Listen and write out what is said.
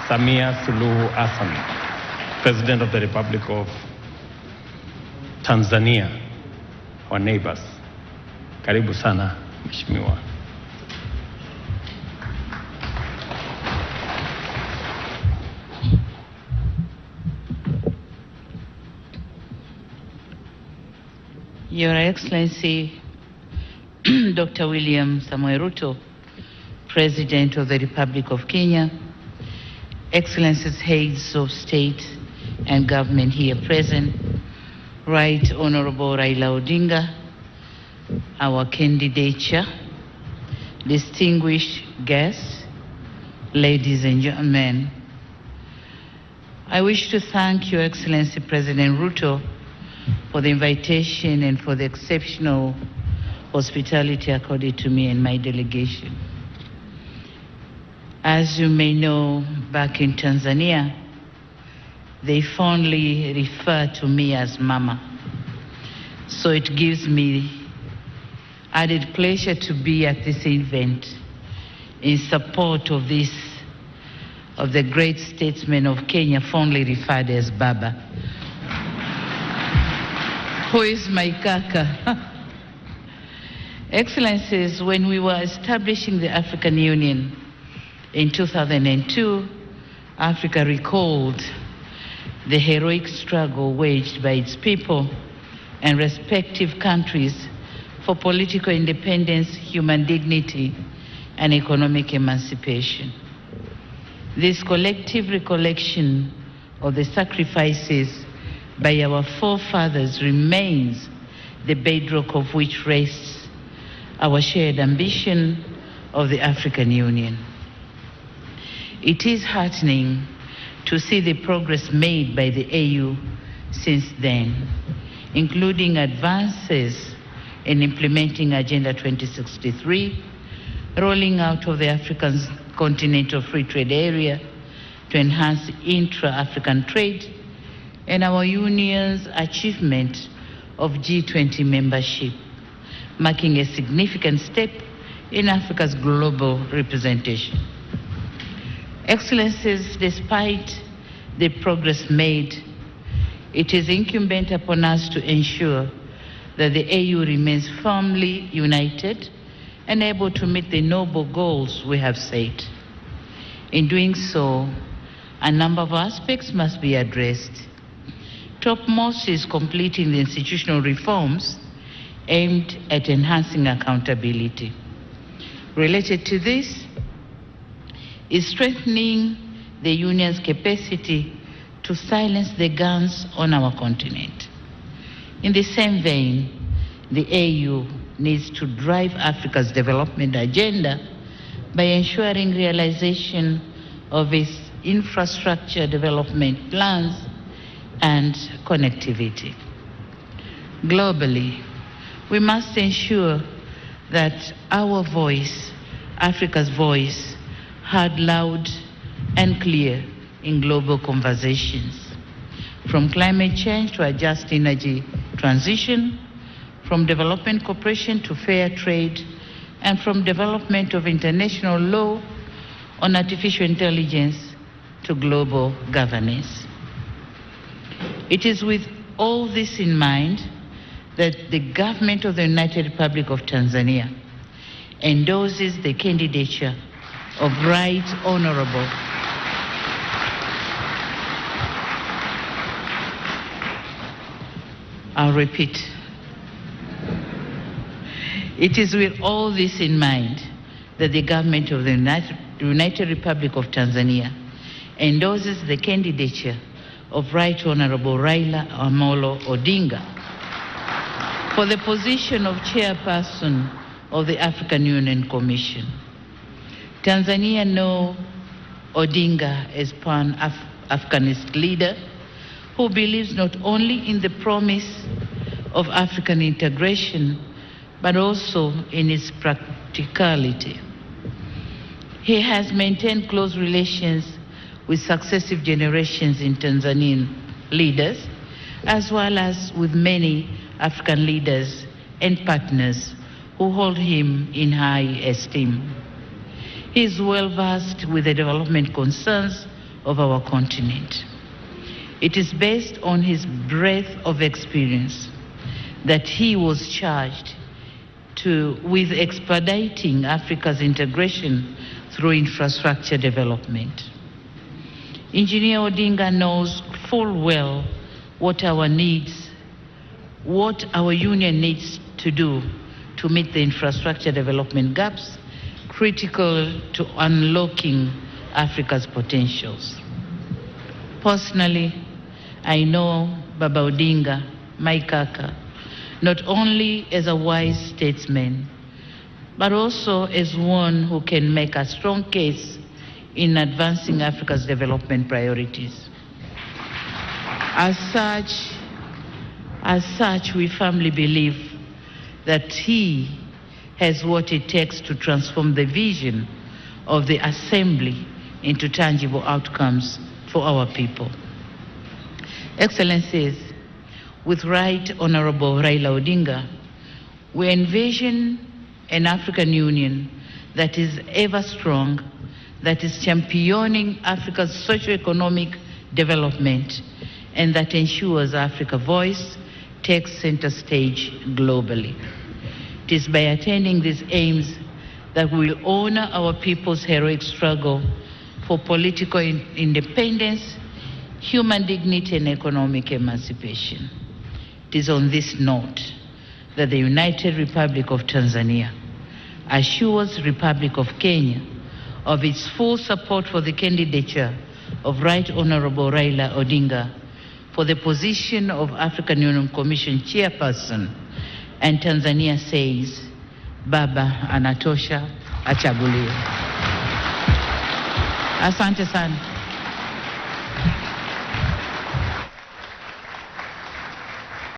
Samia Suluhu Hassan, President of the Republic of Tanzania, our neighbors. Karibu sana, Mheshimiwa. Your Excellency, Dr. William Samoei Ruto, President of the Republic of Kenya, Excellencies, heads of state and government here present, Right Honorable Raila Odinga, our candidature, distinguished guests, ladies and gentlemen, I wish to thank Your Excellency President Ruto for the invitation and for the exceptional hospitality accorded to me and my delegation. As you may know, back in Tanzania, they fondly refer to me as Mama. So it gives me added pleasure to be at this event in support of the great statesman of Kenya, fondly referred as Baba, who is my kaka. Excellencies, when we were establishing the African Union in 2002, Africa recalled the heroic struggle waged by its people and respective countries for political independence, human dignity, and economic emancipation. This collective recollection of the sacrifices by our forefathers remains the bedrock of which rests our shared ambition of the African Union. It is heartening to see the progress made by the AU since then, including advances in implementing Agenda 2063, rolling out of the African Continental Free Trade Area to enhance intra-African trade, and our Union's achievement of G20 membership, marking a significant step in Africa's global representation. Excellencies, despite the progress made, it is incumbent upon us to ensure that the AU remains firmly united and able to meet the noble goals we have set. In doing so, a number of aspects must be addressed. Topmost is completing the institutional reforms aimed at enhancing accountability. Related to this is strengthening the Union's capacity to silence the guns on our continent. In the same vein, the AU needs to drive Africa's development agenda by ensuring realization of its infrastructure development plans and connectivity. Globally, we must ensure that our voice, Africa's voice, heard loud and clear in global conversations. From climate change to a just energy transition, from development cooperation to fair trade, and from development of international law on artificial intelligence to global governance. It is with all this in mind that the government of the United Republic of Tanzania endorses the candidature of Right Honorable I'll repeat. It is with all this in mind that the government of the United Republic of Tanzania endorses the candidature of Right Honorable Raila Amolo Odinga for the position of chairperson of the African Union Commission. Tanzania knows Odinga as Pan-Africanist leader who believes not only in the promise of African integration, but also in its practicality. He has maintained close relations with successive generations in Tanzanian leaders, as well as with many African leaders and partners who hold him in high esteem. He is well versed with the development concerns of our continent. It is based on his breadth of experience that he was charged with expediting Africa's integration through infrastructure development. Engineer Odinga knows full well what our union needs to do to meet the infrastructure development gaps critical to unlocking Africa's potentials. Personally, I know Baba Odinga, my kaka, not only as a wise statesman, but also as one who can make a strong case in advancing Africa's development priorities. As such, we firmly believe that he has what it takes to transform the vision of the Assembly into tangible outcomes for our people. Excellencies, with Right Honorable Raila Odinga, we envision an African Union that is ever strong, that is championing Africa's socio-economic development, and that ensures Africa's voice takes center stage globally. It is by attaining these aims that we will honor our people's heroic struggle for political independence, human dignity, and economic emancipation. It is on this note that the United Republic of Tanzania assures the Republic of Kenya of its full support for the candidature of Right Honorable Raila Odinga for the position of African Union Commission Chairperson, and Tanzania says, Baba anatosha, achaguliwe. Asante sana.